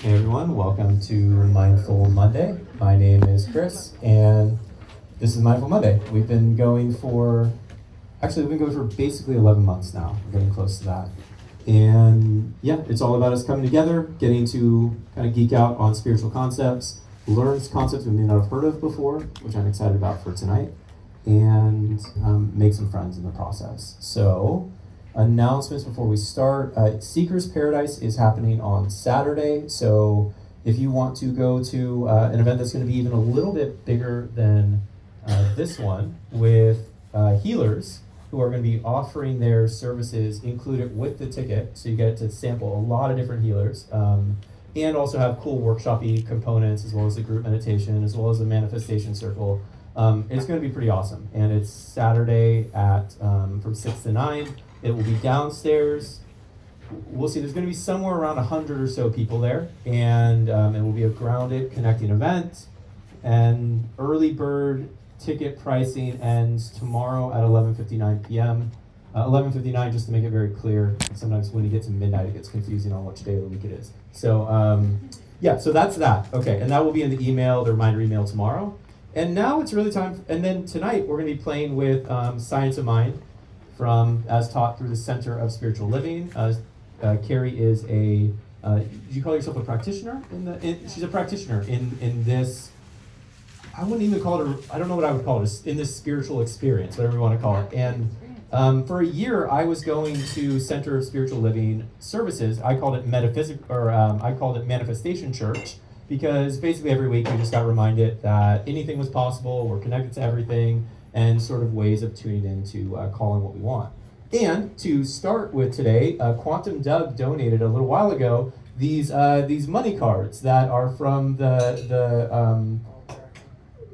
Hey everyone, welcome to Mindful Monday. My name is Chris, and this is Mindful Monday. We've been going for basically 11 months now. We're getting close to that. And yeah, it's all about us coming together, getting to kind of geek out on spiritual concepts, learn concepts we may not have heard of before, which I'm excited about for tonight, and make some friends in the process. So, announcements before we start. Seeker's Paradise is happening on Saturday, so if you want to go to an event that's going to be even a little bit bigger than this one, with healers who are going to be offering their services included with the ticket, so you get to sample a lot of different healers, and also have cool workshop-y components, as well as the group meditation, as well as the manifestation circle. It's going to be pretty awesome, and it's Saturday at from 6 to 9. It will be downstairs. We'll see, there's going to be somewhere around 100 or so people there, and it will be a grounded, connecting event. And early bird ticket pricing ends tomorrow at 11:59 p.m. 11:59, just to make it very clear. Sometimes when you get to midnight, it gets confusing on which day of the week it is. So so that's that. Okay, and that will be in the email, the reminder email tomorrow. And now it's really time, and then tonight we're going to be playing with Science of Mind, as taught through the Center of Spiritual Living. Carrie is do you call yourself a practitioner? She's a practitioner in this, I wouldn't even call it I don't know what I would call it, in this spiritual experience, whatever you want to call it. And for a year, I was going to Center of Spiritual Living services. I called it I called it Manifestation Church, because basically every week we just got reminded that anything was possible, we're connected to everything, and sort of ways of tuning into calling what we want. And to start with today, Quantum Doug donated a little while ago these money cards that are from the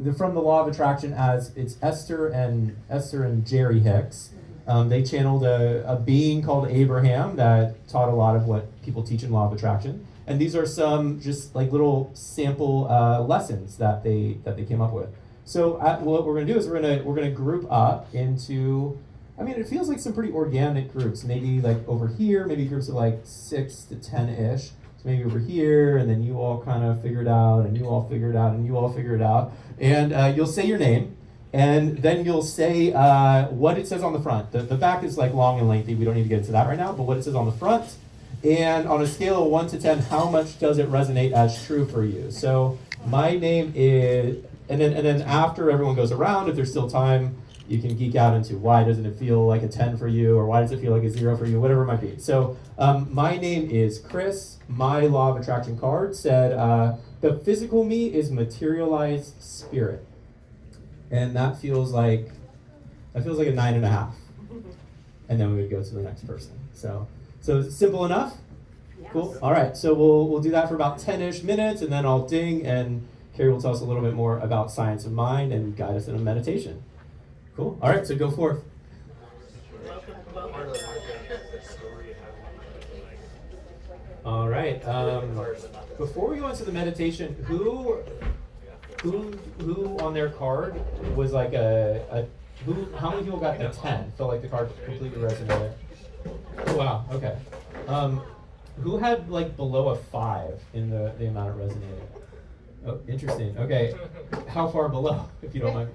Law of Attraction, as it's Esther and Jerry Hicks. They channeled a being called Abraham that taught a lot of what people teach in Law of Attraction. And these are some just like little sample lessons that they came up with. So what we're going to do is we're going to group up into, it feels like some pretty organic groups. Maybe like over here, maybe groups of like 6 to 10-ish. So maybe over here, and then you all kind of figure it out, and you all figure it out, and you all figure it out. And you'll say your name, and then you'll say what it says on the front. The back is like long and lengthy. We don't need to get into that right now, but what it says on the front. And on a scale of 1 to 10, how much does it resonate as true for you? So my name is... And then after everyone goes around, if there's still time, you can geek out into why doesn't it feel like a 10 for you, or why does it feel like a 0 for you, whatever it might be. So my name is Chris. My Law of Attraction card said, the physical me is materialized spirit. And that feels like a 9.5. And then we would go to the next person. So simple enough? Yes. Cool. All right, so we'll do that for about 10-ish minutes, and then I'll ding, and Carrie will tell us a little bit more about Science of Mind and guide us in a meditation. Cool. All right, so go forth. All right. Before we go into the meditation, who on their card was like how many people got a 10? Felt like the card completely resonated. Oh, wow. Okay. Who had like below a 5 in the amount it resonated? Oh, interesting. Okay. How far below, if you don't mind?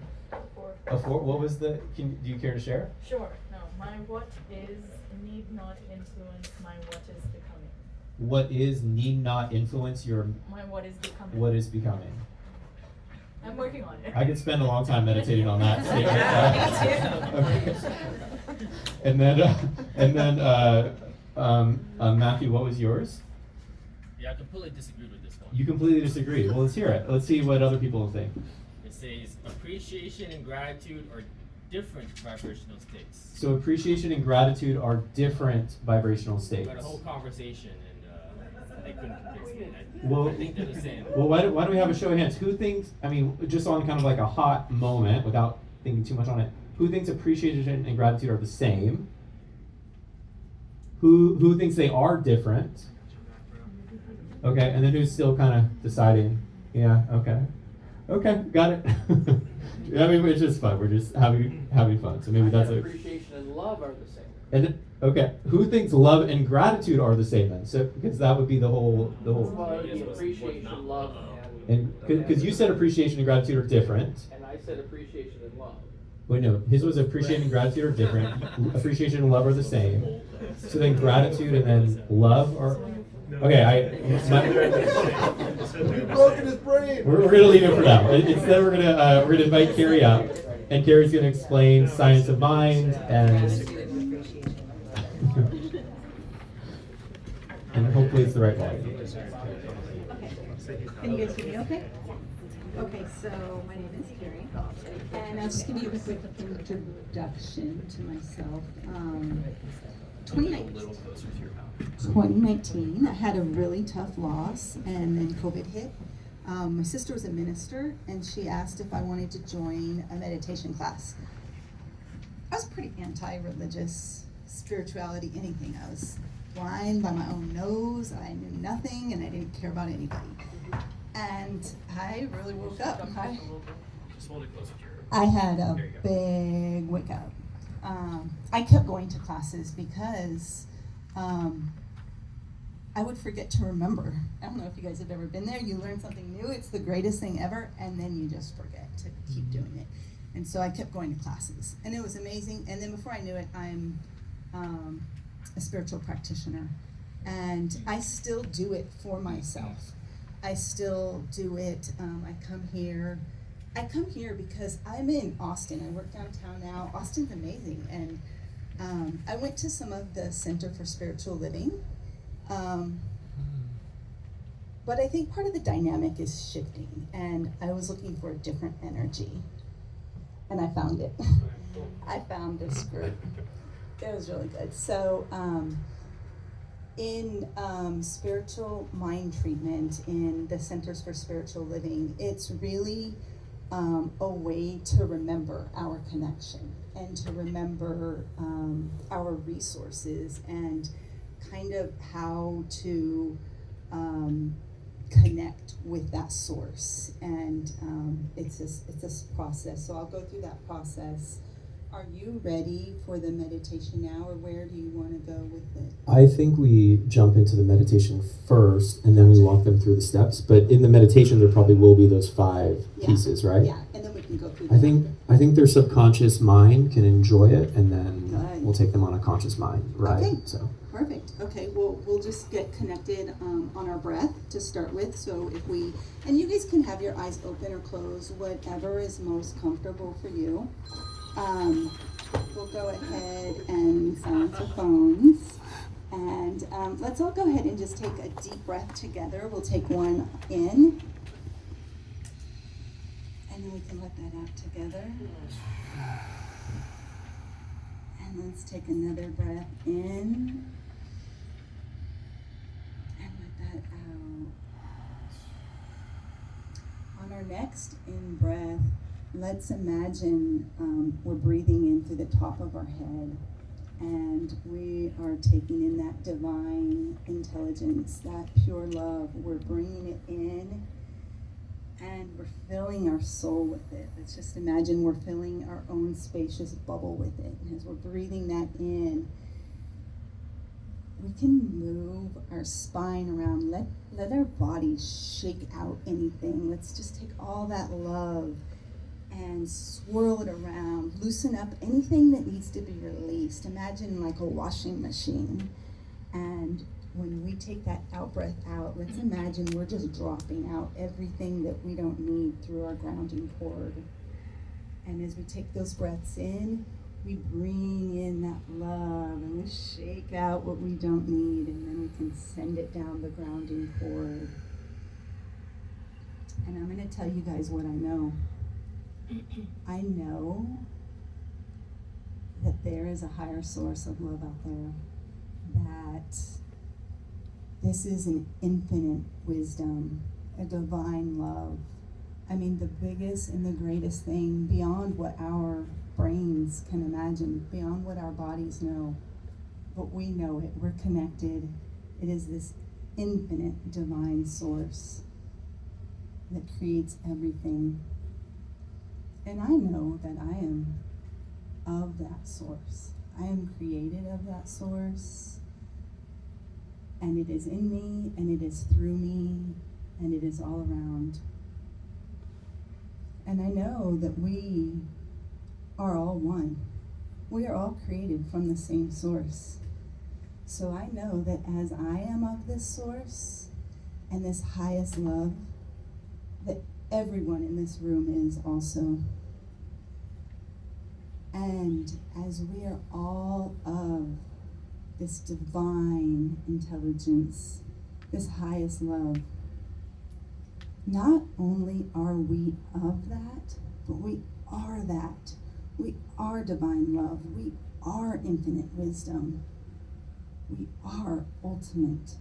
A 4. What was do you care to share? Sure. No, my what is need not influence my what is becoming. What is need not influence your... My what is becoming. What is becoming. I'm working on it. I could spend a long time meditating on that statement. Okay. And then Matthew, what was yours? Yeah, I completely disagreed with this one. You completely disagree. Well, let's hear it. Let's see what other people think. It says appreciation and gratitude are different vibrational states. So appreciation and gratitude are different vibrational states. We had a whole conversation, and they couldn't convince me. Well, I think they're the same. Well, why don't we have a show of hands? Who thinks, just on kind of like a hot moment, without thinking too much on it, who thinks appreciation and gratitude are the same? Who thinks they are different? Okay, and then who's still kind of deciding? Yeah, okay. Okay, got it. It's just fun. We're just having fun. So maybe that's it. Appreciation and love are the same. And Okay, who thinks love and gratitude are the same then? So, because that would be the whole. Well, it would be appreciation, love, And because you said appreciation and gratitude are different. and I said appreciation and love. Wait, no, his was appreciation and gratitude are different. Appreciation and love are the same. So then gratitude and then love are. Okay, You've broken his brain. we're gonna leave it for now. Instead, we're gonna invite Carrie up, and Carrie's gonna explain science of mind and. And hopefully it's the right one. Okay. Can you guys hear me okay? Okay, so my name is Carrie, and I'll just give you a quick introduction to myself. 2019, I had a really tough loss, and then COVID hit. My sister was a minister, and she asked if I wanted to join a meditation class. I was pretty anti-religious, spirituality, anything. I was blind by my own nose. I knew nothing, and I didn't care about anybody. And I really woke up. I had a big wake up. I kept going to classes because I would forget to remember. I don't know if you guys have ever been there. You learn something new. It's the greatest thing ever, and then you just forget to keep doing it. And so I kept going to classes, and it was amazing. And then before I knew it, I'm a spiritual practitioner, and I still do it for myself. I still do it. I come here because I'm in Austin. I work downtown now. Austin's amazing, and I went to some of the Center for Spiritual Living, but I think part of the dynamic is shifting, and I was looking for a different energy, and I found it. I found this group. It was really good. So in spiritual mind treatment in the Centers for Spiritual Living, it's really a way to remember our connection and to remember our resources and kind of how to connect with that source. And it's this process. So I'll go through that process. Are you ready for the meditation now, or where do you want to go with it? I think we jump into the meditation first, and then we walk them through the steps. But in the meditation, there probably will be those 5 pieces, right? Yeah, and then we can go through. I think their subconscious mind can enjoy it, and then we'll take them on a conscious mind, right? Okay. So Perfect. Okay, well, we'll just get connected on our breath to start with. So if we, and you guys can have your eyes open or closed, whatever is most comfortable for you. We'll go ahead and silence our phones. And let's all go ahead and just take a deep breath together. We'll take one in. And then we can let that out together. And let's take another breath in. And let that out. On our next in breath, let's imagine we're breathing in through the top of our head, and we are taking in that divine intelligence, that pure love. We're bringing it in, and we're filling our soul with it. Let's just imagine we're filling our own spacious bubble with it. And as we're breathing that in, we can move our spine around. Let our body shake out anything. Let's just take all that love and swirl it around, loosen up anything that needs to be released. Imagine like a washing machine. And when we take that out breath out, let's imagine we're just dropping out everything that we don't need through our grounding cord. And as we take those breaths in, we bring in that love and we shake out what we don't need, and then we can send it down the grounding cord. And I'm going to tell you guys what I know. I know that there is a higher source of love out there, that this is an infinite wisdom, a divine love. I mean, the biggest and the greatest thing beyond what our brains can imagine, beyond what our bodies know. But we know it, we're connected. It is this infinite divine source that creates everything. And I know that I am of that source. I am created of that source, and it is in me, and it is through me, and it is all around. And I know that we are all one. We are all created from the same source. So I know that as I am of this source and this highest love, that everyone in this room is also. And as we are all of this divine intelligence, this highest love, not only are we of that, but we are that. We are divine love. We are infinite wisdom. We are ultimate.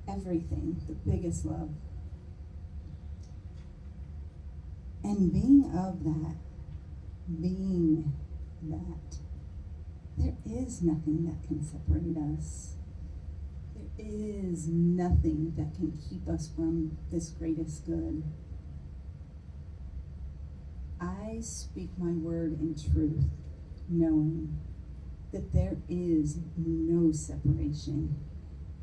Everything, the biggest love. And being of that, there is nothing that can separate us. There is nothing that can keep us from this greatest good. I speak my word in truth, knowing that there is no separation.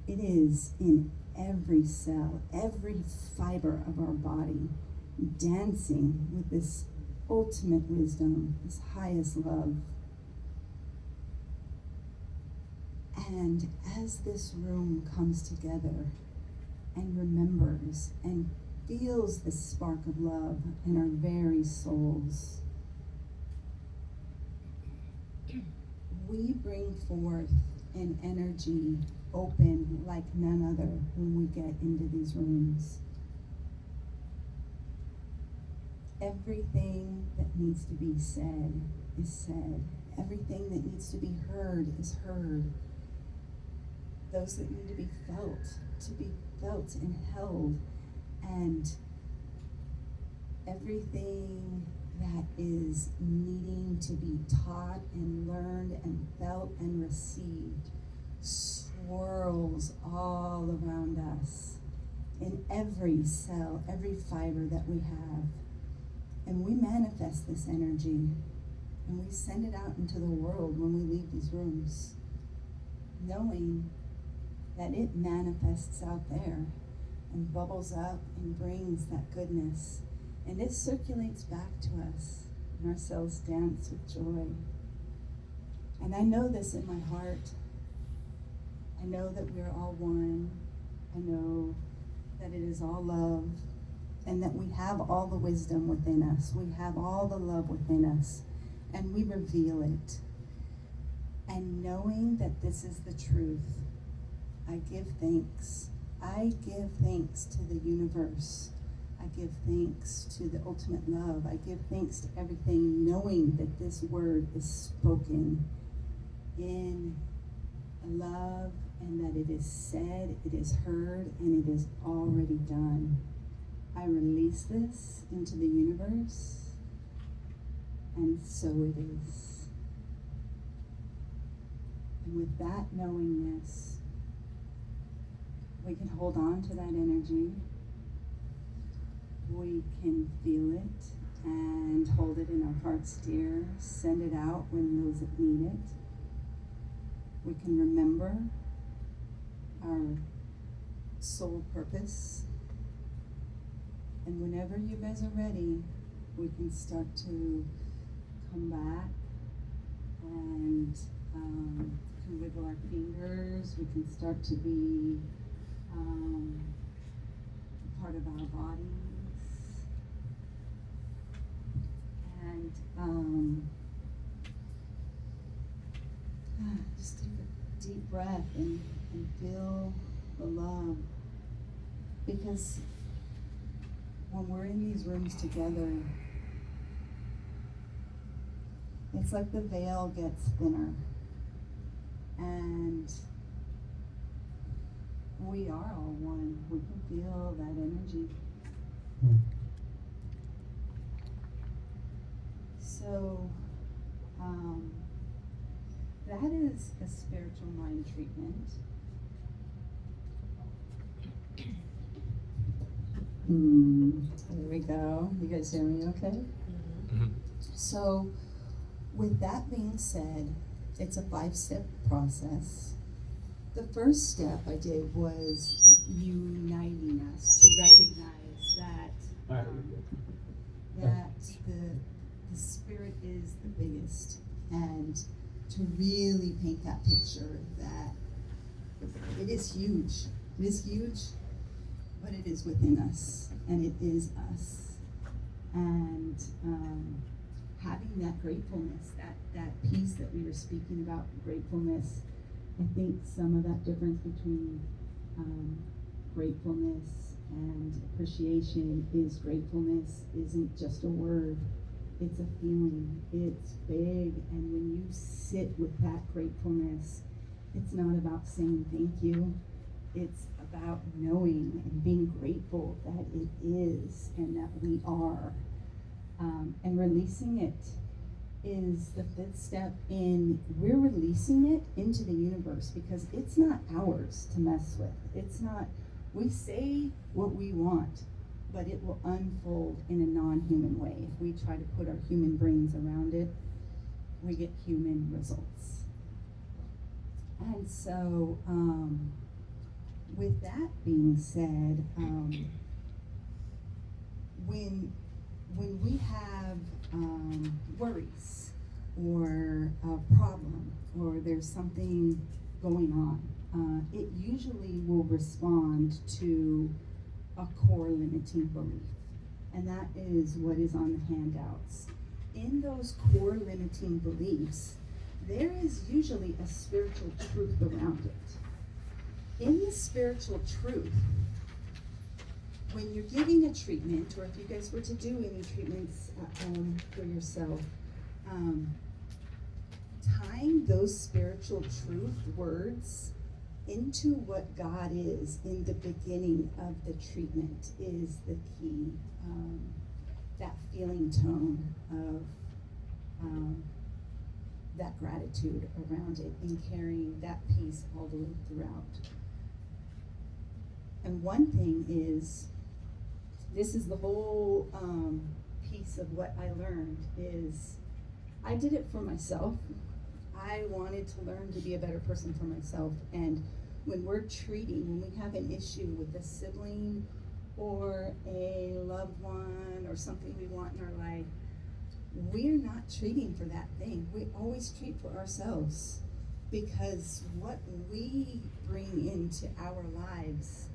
It is in every cell, every fiber of our body, dancing with this ultimate wisdom, this highest love. And as this room comes together and remembers and feels the spark of love in our very souls, we bring forth an energy open like none other when we get into these rooms. Everything that needs to be said is said. Everything that needs to be heard is heard. Those that need to be felt and held. And everything that is needing to be taught and learned and felt and received swirls all around us in every cell, every fiber that we have. And we manifest this energy and we send it out into the world when we leave these rooms, knowing that it manifests out there and bubbles up and brings that goodness. And it circulates back to us, and our cells dance with joy. And I know this in my heart. I know that we're all one. I know that it is all love, and that we have all the wisdom within us. We have all the love within us, and we reveal it. And knowing that this is the truth, I give thanks. I give thanks to the universe. I give thanks to the ultimate love. I give thanks to everything, knowing that this word is spoken in love, and that it is said, it is heard, and it is already done. I release this into the universe, and so it is. And with that knowingness, we can hold on to that energy. We can feel it and hold it in our hearts dear, send it out when those that need it. We can remember our soul purpose. And whenever you guys are ready, we can start to come back and can wiggle our fingers. We can start to be part of our bodies. And just take a deep breath and feel the love. Because when we're in these rooms together, it's like the veil gets thinner. And we are all one. We can feel that energy. So, that is a spiritual mind treatment. There we go. You guys hear me okay? Mm-hmm. So, with that being said, it's a 5-step process. The first step I did was uniting us to recognize that All right. that the spirit is the biggest, and to really paint that picture that it is huge. It is huge, but it is within us, and it is us. And having that gratefulness, that peace that we were speaking about, gratefulness, I think some of that difference between gratefulness and appreciation is gratefulness isn't just a word, it's a feeling, it's big, and when you sit with that gratefulness, it's not about saying thank you, it's about knowing and being grateful that it is and that we are. And releasing it is the 5th step in, we're releasing it into the universe because it's not ours to mess with. It's not, we say what we want, but it will unfold in a non-human way. If we try to put our human brains around it, we get human results. And so, with that being said, when we have worries or a problem or there's something going on, it usually will respond to a core limiting belief. And that is what is on the handouts. In those core limiting beliefs, there is usually a spiritual truth around it. In the spiritual truth, when you're giving a treatment, or if you guys were to do any treatments for yourself, tying those spiritual truth words into what God is in the beginning of the treatment is the key. That feeling tone of that gratitude around it and carrying that peace all the way throughout. And one thing is, this is the whole piece of what I learned is, I did it for myself. I wanted to learn to be a better person for myself. And when we're treating, when we have an issue with a sibling or a loved one or something we want in our life, we're not treating for that thing. We always treat for ourselves, because what we bring into our lives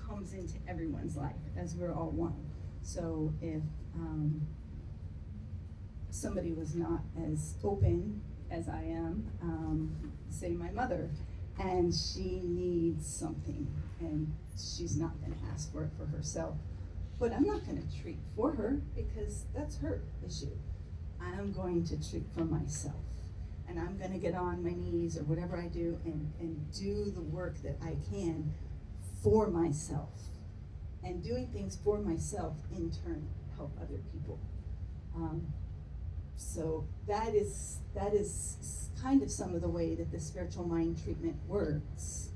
comes into everyone's life, as we're all one. So if somebody was not as open as I am, say my mother, and she needs something, and she's not going to ask for it for herself, but I'm not going to treat for her because that's her issue. I'm going to treat for myself, and I'm going to get on my knees or whatever I do and do the work that I can for myself. And doing things for myself in turn help other people. So that is kind of some of the way that the spiritual mind treatment works.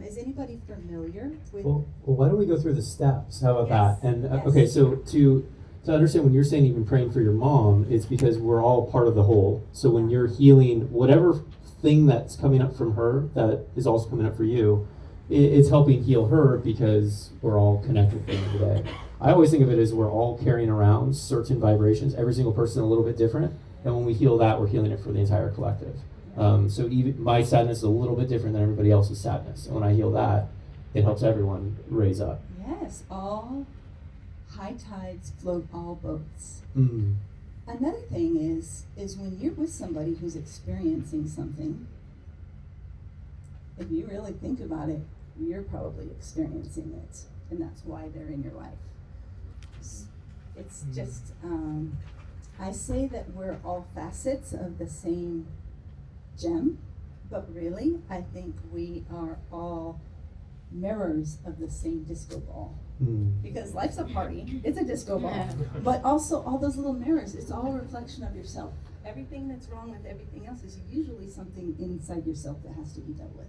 Is anybody familiar with? Well, why don't we go through the steps? How about Yes, that? And yes. okay, so to understand, when you're saying even praying for your mom, it's because we're all part of the whole. So when you're healing whatever thing that's coming up from her that is also coming up for you, it's helping heal her because we're all connected at the end of the day. I always think of it as we're all carrying around certain vibrations, every single person a little bit different, and when we heal that, we're healing it for the entire collective. So even my sadness is a little bit different than everybody else's sadness, and when I heal that, it helps everyone raise up. Yes, all high tides float all boats. Mm. Another thing is when you're with somebody who's experiencing something, if you really think about it, you're probably experiencing it, and that's why they're in your life. It's just, I say that we're all facets of the same gem, but really, I think we are all mirrors of the same disco ball. Because life's a party, it's a disco ball, but also all those little mirrors, it's all a reflection of yourself. Everything that's wrong with everything else is usually something inside yourself that has to be dealt with.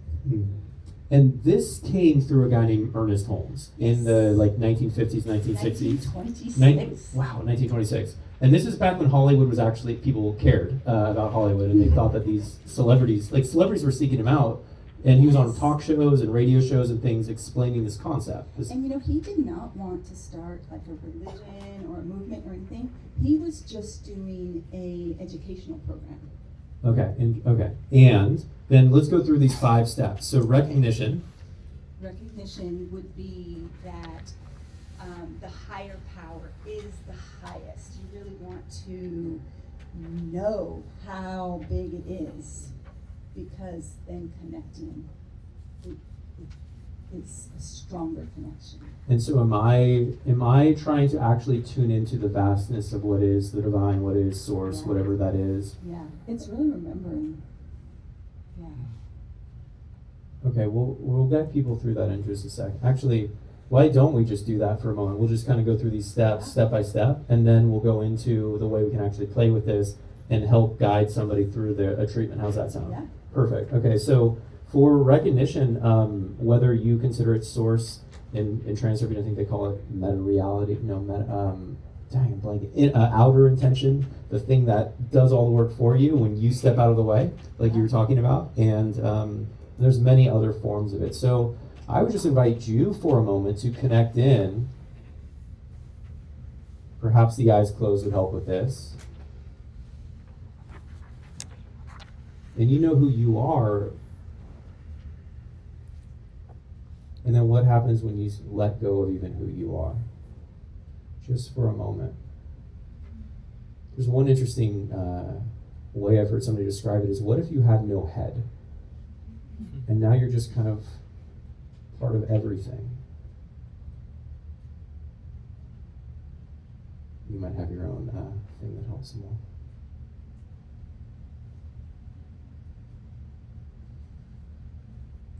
And this came through a guy named Ernest Holmes in the like 1950s, 1960s. 1926. Wow, 1926. And this is back when Hollywood was actually, people cared about Hollywood, and they thought that these celebrities were seeking him out, and he was on talk shows and radio shows and things explaining this concept. And you know, he did not want to start like a religion or a movement or anything. He was just doing a educational program. Okay, and then let's go through these 5 steps. So recognition. Recognition would be that the higher power is the highest. You really want to know how big it is, because then connecting is a stronger connection. And so am I trying to actually tune into the vastness of what is the divine, what is source, Yeah. whatever that is? Yeah, it's really remembering. Yeah. Okay, we'll get people through that in just a sec. Actually, why don't we just do that for a moment? We'll just kind of go through these steps, step by step, and then we'll go into the way we can actually play with this and help guide somebody through a treatment. How's that sound? Yeah. Perfect. Okay, so for recognition, whether you consider it source in transurfing, I think they call it meta-reality. No, I'm blanking. Outer intention, the thing that does all the work for you when you step out of the way, like you were talking about. And there's many other forms of it. So I would just invite you for a moment to connect in. Perhaps the eyes closed would help with this. And you know who you are. And then what happens when you let go of even who you are? Just for a moment. There's one interesting way I've heard somebody describe it is, what if you had no head? And now you're just kind of part of everything. You might have your own thing that helps more.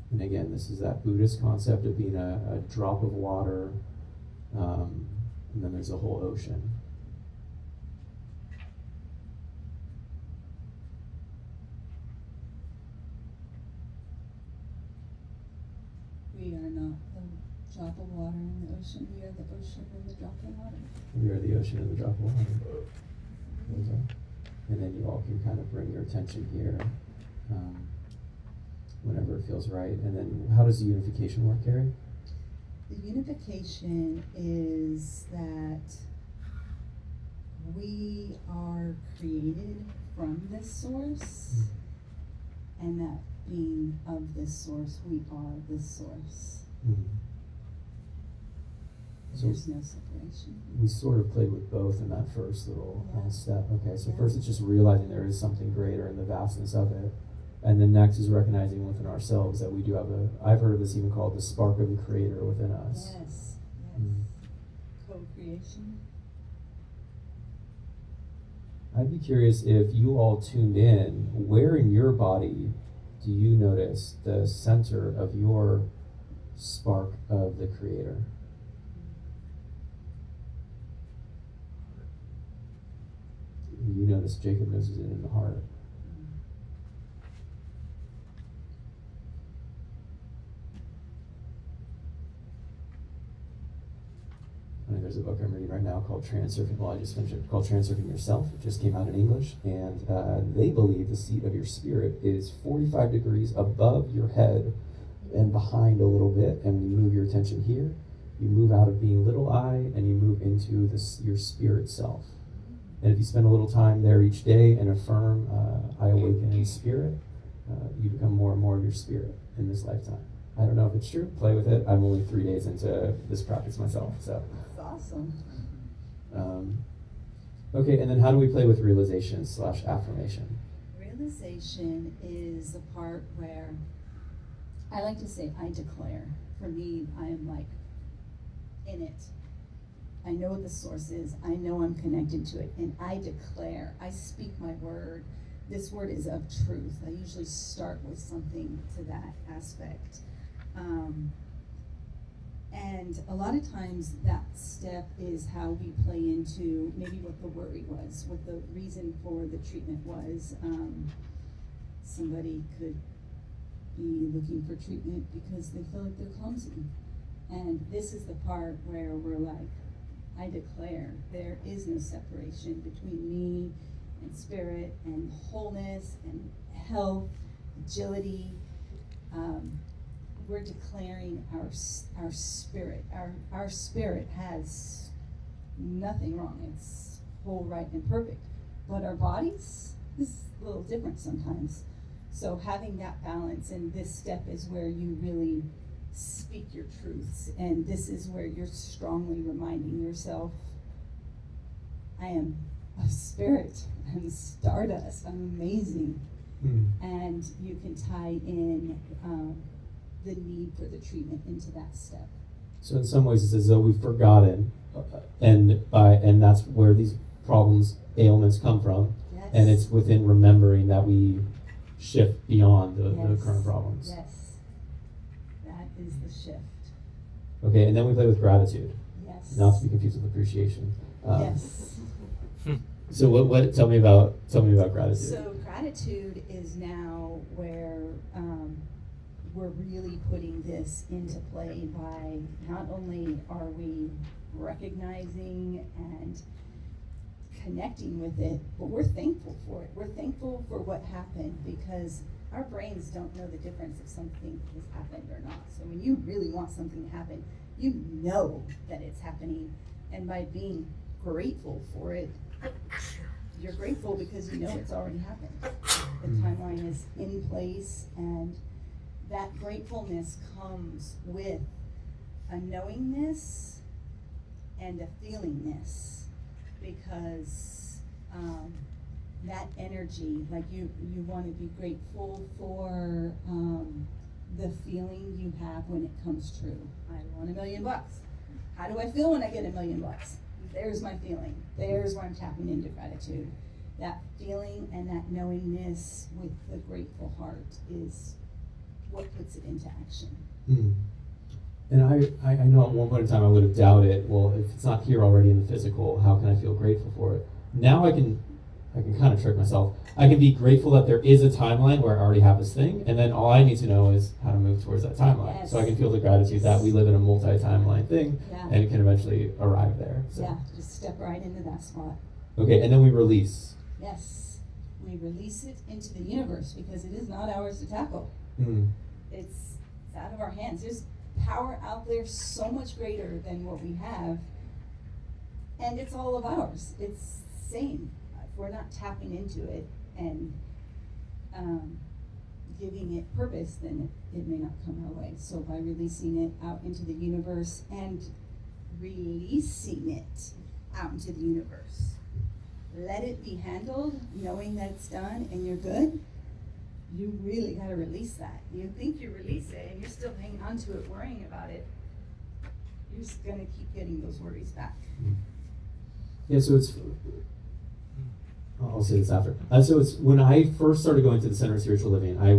And again, this is that Buddhist concept of being a drop of water, and then there's a whole ocean. We are not the drop of water in the ocean. We are the ocean in the drop of water. We are the ocean and the drop of water. And then you all can kind of bring your attention here whenever it feels right. And then how does the unification work, Carrie? The unification is that we are created from this source, and that being of this source, we are this source. Mm-hmm. So there's no separation. We sort of played with both in that first little step. Okay, so Yeah. first it's just realizing there is something greater in the vastness of it. And then next is recognizing within ourselves that we do have I've heard of this even called the spark of the creator within us. Yes, yes. Mm. Co-creation. I'd be curious if you all tuned in, where in your body do you notice the center of your spark of the creator? You notice Jacob notices it in the heart. I mean, there's a book I'm reading right now called Transurfing. Well, I just finished it, called Transurfing Yourself. It just came out in English, and they believe the seat of your spirit is 45 degrees above your head and behind a little bit. And when you move your attention here, you move out of being little I, and you move into your spirit self. And if you spend a little time there each day and affirm, I awaken in spirit, you become more and more of your spirit in this lifetime. I don't know if it's true. Play with it. I'm only 3 days into this practice myself, so. That's awesome. Okay, and then how do we play with realization/affirmation? Realization is the part where I like to say I declare. For me, I am like in it. I know what the source is. I know I'm connected to it. And I declare. I speak my word. This word is of truth. I usually start with something to that aspect. And a lot of times that step is how we play into maybe what the worry was, what the reason for the treatment was. Somebody could be looking for treatment because they feel like they're clumsy. And this is the part where we're like, I declare there is no separation between me and spirit and wholeness and health, agility. We're declaring our spirit. Our spirit has nothing wrong. It's whole, right, and perfect. But our bodies is a little different sometimes. So having that balance, and this step is where you really speak your truths, and this is where you're strongly reminding yourself, I am a spirit, I'm stardust, I'm amazing. And you can tie in the need for the treatment into that step. So in some ways it's as though we've forgotten, and that's where these problems, ailments come from. Yes. And it's within remembering that we shift beyond the Yes. current problems. Yes, that is the shift. Okay, and then we play with gratitude, Yes. not to be confused with appreciation. Yes. So what? Tell me about gratitude. So gratitude is now where we're really putting this into play by not only are we recognizing and connecting with it, but we're thankful for it. We're thankful for what happened because our brains don't know the difference if something has happened or not. So when you really want something to happen, you know that it's happening. And by being grateful for it, you're grateful because you know it's already happened. The timeline is in place, and that gratefulness comes with a knowingness and a feelingness, because that energy, like you want to be grateful for the feeling you have when it comes true. I want $1 million. How do I feel when I get $1 million? There's my feeling. There's where I'm tapping into gratitude. That feeling and that knowingness with the grateful heart is what puts it into action. And I know at one point in time I would have doubted, well, if it's not here already in the physical, how can I feel grateful for it? Now I can kind of trick myself. I can be grateful that there is a timeline where I already have this thing, and then all I need to know is how to move towards that timeline. Yes. So I can feel the gratitude that we live in a multi-timeline thing, Yeah. and it can eventually arrive there. So. Yeah, just step right into that spot. Okay, and then we release. Yes, we release it into the universe because it is not ours to tackle. It's out of our hands. There's power out there so much greater than what we have, and it's all of ours. It's the same. If we're not tapping into it and giving it purpose, then it may not come our way. So by releasing it out into the universe and releasing it out into the universe, let it be handled, knowing that it's done and you're good. You really got to release that. You think you release it and you're still hanging on to it, worrying about it. You're just going to keep getting those worries back. Yeah, so it's, I'll say this after. So it's, when I first started going to the Center of Spiritual Living, I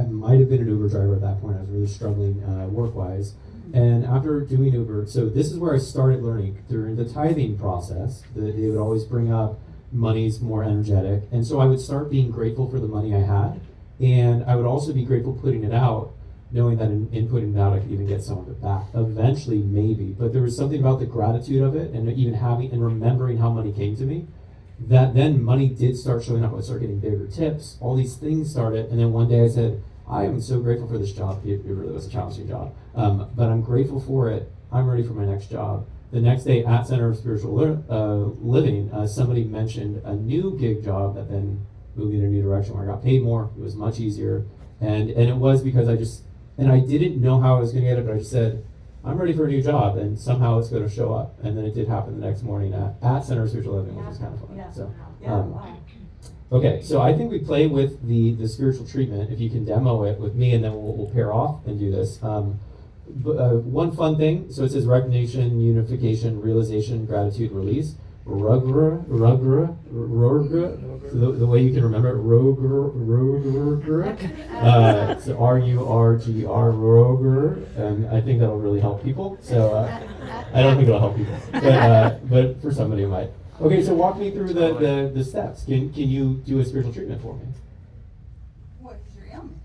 might have been an Uber driver at that point. I was really struggling work-wise. And after doing Uber, so this is where I started learning. During the tithing process, they would always bring up money's more energetic. And so I would start being grateful for the money I had. And I would also be grateful putting it out, knowing that in putting it out, I could even get some of it back. Eventually, maybe. But there was something about the gratitude of it, and even having and remembering how money came to me, that then money did start showing up. I would start getting bigger tips. All these things started. And then one day I said, I am so grateful for this job. It really was a challenging job. But I'm grateful for it. I'm ready for my next job. The next day at Center of Spiritual Living, somebody mentioned a new gig job that then moved me in a new direction where I got paid more. It was much easier. And it was because I didn't know how I was going to get it, but I just said, I'm ready for a new job, and somehow it's going to show up. And then it did happen the next morning at Center of Spiritual Living, which was kind of fun. Yeah. So, Wow. okay, so I think we play with the spiritual treatment. If you can demo it with me, and then we'll pair off and do this. One fun thing, so it says recognition, unification, realization, gratitude, release. Rugra, the way you can remember it, Rugra. So R-U-R-G-R, Rugra, and I think that'll really help people. So I don't think it'll help people, but for somebody it might. Okay, so walk me through the steps. Can you do a spiritual treatment for me? What is your ailment?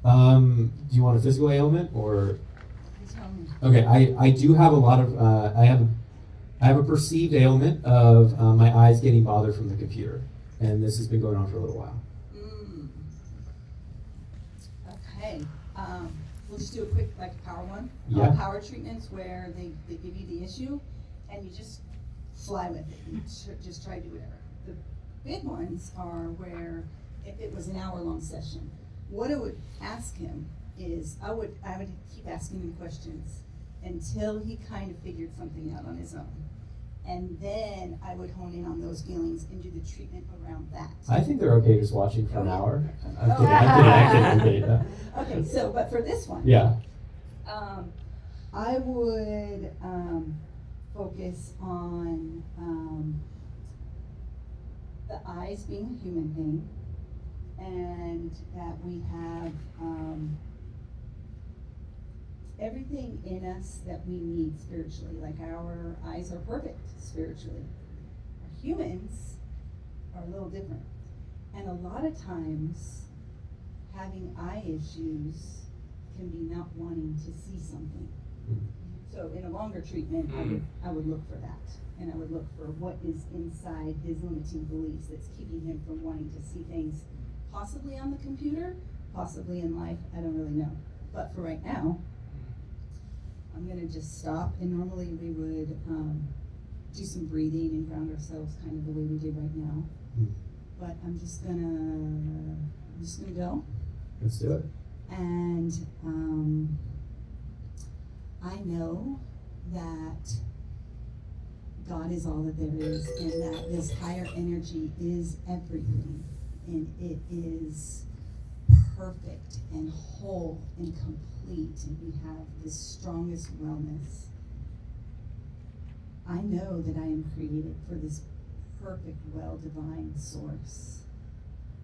Do you want a physical ailment or? Tell me. Okay, I do have a lot of, I have a perceived ailment of my eyes getting bothered from the computer. And this has been going on for a little while. Okay. We'll just do a quick, like, power one. Yeah. Power treatments where they give you the issue and you just fly with it. You just try to do whatever. The big ones are where if it was an hour-long session, what I would ask him is I would keep asking him questions until he kind of figured something out on his own. And then I would hone in on those feelings and do the treatment around that. I think they're okay just watching for Oh, an yeah. hour. Oh. I'm kidding. Okay, so, but for this one. Yeah. I would focus on the eyes being a human thing, and that we have everything in us that we need spiritually. Like our eyes are perfect spiritually. Our humans are a little different. And a lot of times, having eye issues can be not wanting to see something. So in a longer treatment, I would look for that. And I would look for what is inside his limiting beliefs that's keeping him from wanting to see things possibly on the computer, possibly in life, I don't really know. But for right now, I'm gonna just stop, and normally we would do some breathing and ground ourselves kind of the way we do right now. But I'm just gonna go. Let's do it. And I know that God is all that there is, and that this higher energy is everything, and it is perfect and whole and complete, and we have the strongest wellness. I know that I am created for this perfect, well, divine source.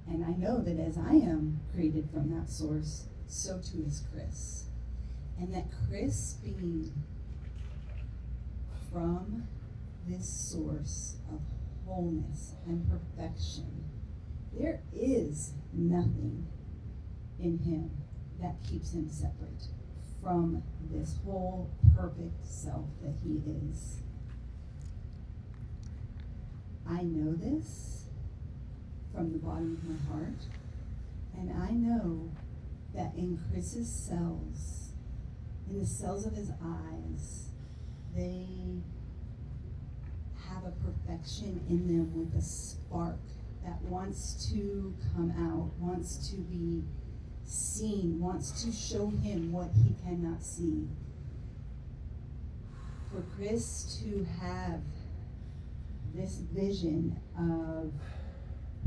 And I know that as I am created from that source, so too is Chris. And that Chris being from this source of wholeness and perfection, there is nothing in him that keeps him separate from this whole perfect self that he is. I know this from the bottom of my heart, and I know that in Chris's cells, in the cells of his eyes, they have a perfection in them with a spark that wants to come out, wants to be seen, wants to show him what he cannot see. For Chris to have this vision of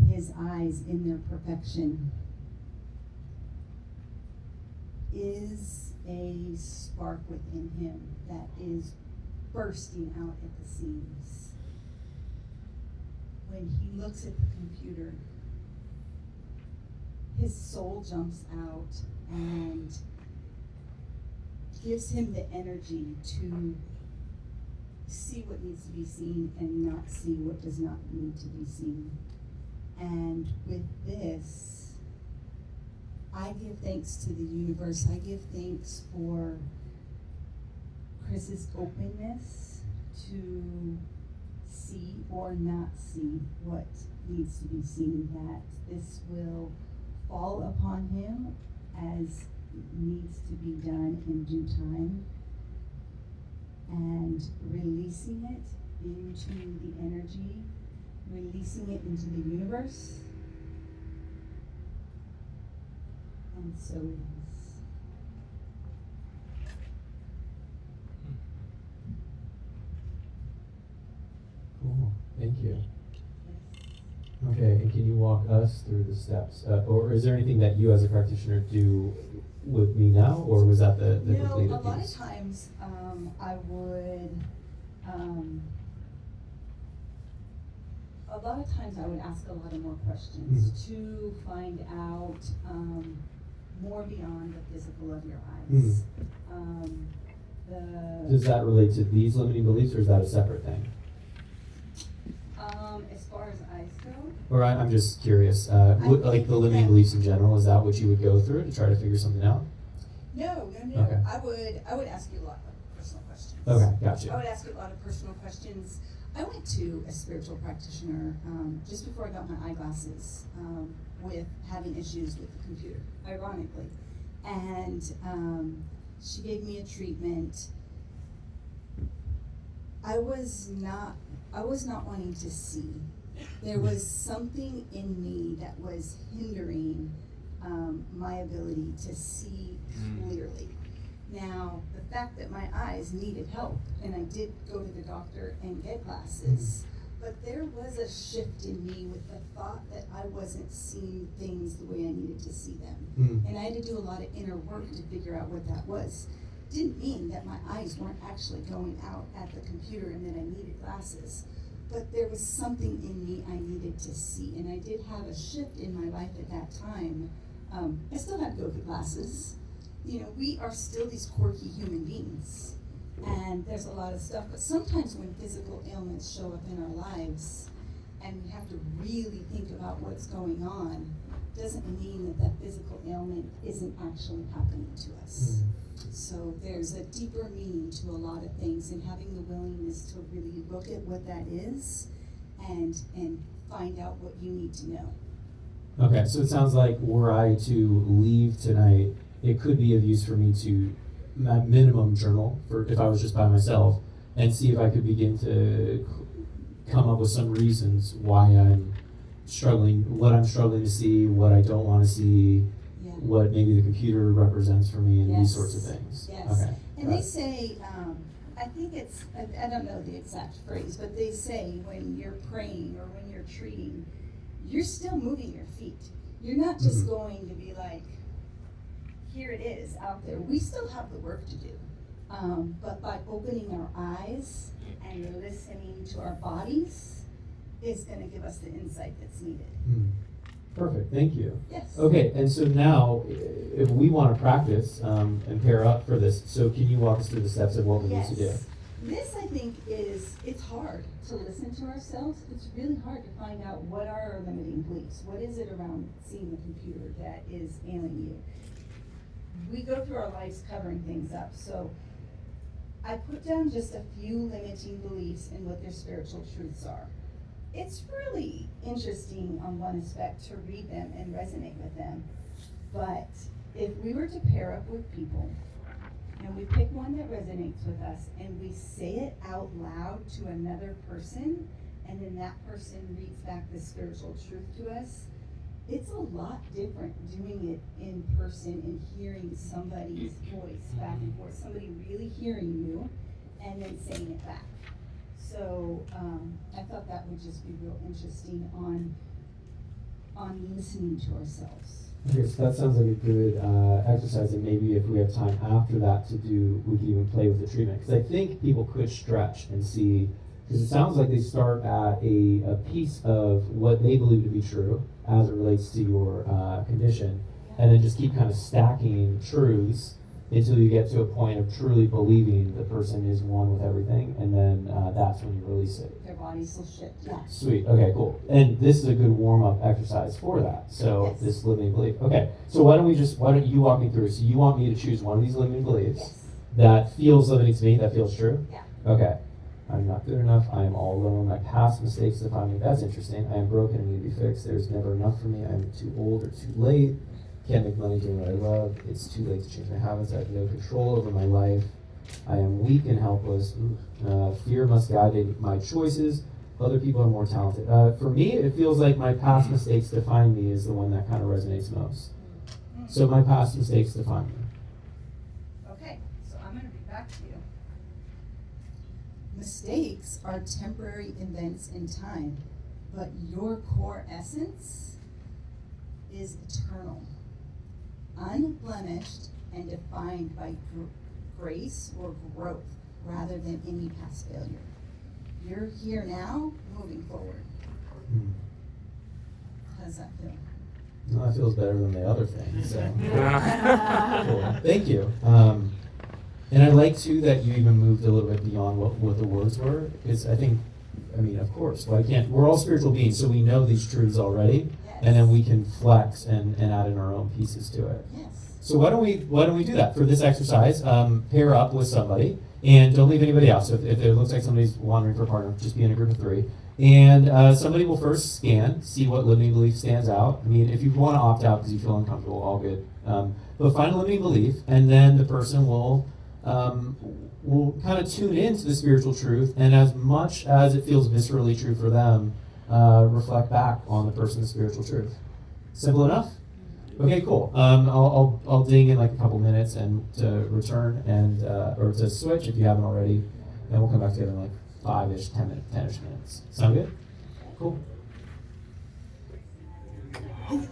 his eyes in their perfection is a spark within him that is bursting out at the seams. When he looks at the computer, his soul jumps out and gives him the energy to see what needs to be seen and not see what does not need to be seen. And with this, I give thanks to the universe. I give thanks for Chris's openness to see or not see what needs to be seen, that this will fall upon him as needs to be done in due time, and releasing it into the energy, releasing it into the universe. And so it is. Cool. Thank you. Okay, and can you walk us through the steps? Or is there anything that you as a practitioner do with me now, or was that the No, completed a lot piece? of times I would, ask a lot of more questions to find out more beyond the physical of your eyes. Does that relate to these limiting beliefs, or is that a separate thing? As far far as eyes go, Or I'm just curious, like the limiting that- beliefs in general, is that what you would go through to try to figure something out? no. Okay. I would ask you a lot of personal questions. Okay, I gotcha. would ask you a lot of personal questions. I went to a spiritual practitioner just before I got my eyeglasses with having issues with the computer, ironically. And she gave me a treatment. I was not wanting to see. There was something in me that was hindering my ability to see clearly. Now, the fact that my eyes needed help, and I did go to the doctor and get glasses, but there was a shift in me with the thought that I wasn't seeing things the way I needed to see them. And I had to do a lot of inner work to figure out what that was. Didn't mean that my eyes weren't actually going out at the computer and that I needed glasses, but there was something in me I needed to see, and I did have a shift in my life at that time. I still had to go get glasses. You know, we are still these quirky human beings, and there's a lot of stuff, but sometimes when physical ailments show up in our lives and we have to really think about what's going on, doesn't mean that that physical ailment isn't actually happening to us. So there's a deeper meaning to a lot of things, and having the willingness to really look at what that is and find out what you need to know. Okay, so it sounds like were I to leave tonight, it could be of use for me to at minimum journal for if I was just by myself and see if I could begin to come up with some reasons why I'm struggling, what I'm struggling to see, what I don't want to see, Yeah. what maybe the computer represents for me, and these Yes. sorts of things. Yes. Okay. And got they it. say, I think it's, I don't know the exact phrase, but they say when you're praying or when you're treating, you're still moving your feet. You're not just Mhm. going to be like, here it is out there. We still have the work to do. But by opening our eyes and listening to our bodies is going to give us the insight that's needed. Perfect, thank you. Yes. Okay, and so now, if we want to practice and pair up for this, so can you walk us through the steps of what we need to do? Yes. This, I think, it's hard to listen to ourselves. It's really hard to find out what are our limiting beliefs. What is it around seeing the computer that is ailing you? We go through our lives covering things up. So I put down just a few limiting beliefs and what their spiritual truths are. It's really interesting on one aspect to read them and resonate with them. But if we were to pair up with people and we pick one that resonates with us and we say it out loud to another person, and then that person reads back the spiritual truth to us, it's a lot different doing it in person and hearing somebody's voice back and forth, somebody really hearing you and then saying it back. So I thought that would just be real interesting on listening to ourselves. Okay, so that sounds like a good exercise, and maybe if we have time after that to do, we can even play with the treatment. Because I think people could stretch and see, because it sounds like they start at a piece of what they believe to be true as it relates to your condition, and then just keep kind of stacking truths until you get to a point of truly believing the person is one with everything, and then that's when you release it. Their bodies will shift, yeah. Sweet. Okay, cool. And this is a good warm-up exercise for that. So Yes. this limiting belief. Okay. So why don't you walk me through? So you want me to choose one of these limiting beliefs Yes. that feels limiting to me, that feels true? Yeah. Okay. I'm not good enough. I am all alone. My past mistakes define me. That's interesting. I am broken and need to be fixed. There's never enough for me. I'm too old or too late. Can't make money doing what I love. It's too late to change my habits. I have no control over my life. I am weak and helpless. Fear must guide my choices. Other people are more talented. For me, it feels like my past mistakes define me is the one that kind of resonates most. So my past mistakes define me. Okay, so I'm going to read back to you. Mistakes are temporary events in time, but your core essence is eternal, unblemished, and defined by grace or growth rather than any past failure. You're here now, moving forward. How does that feel? No, that feels better than the other thing. So cool. Thank you. And I like too that you even moved a little bit beyond what the words were, because I think I mean, of course, why can't, we're all spiritual beings, so we know these truths already, and then we can flex and add in our own pieces to it. Yes. So why don't we do that for this exercise? Pair up with somebody, and don't leave anybody out. So if it looks like somebody's wandering for a partner, just be in a group of 3. And somebody will first scan, see what limiting belief stands out. I mean, if you want to opt out because you feel uncomfortable, all good. But find a limiting belief, and then the person will kind of tune into the spiritual truth, and as much as it feels viscerally true for them, reflect back on the person's spiritual truth. Simple enough? Okay, cool. I'll ding in like a couple minutes and to return and or to switch if you haven't already, and we'll come back together in like 5-ish, 10-ish minutes. Sound good? Cool.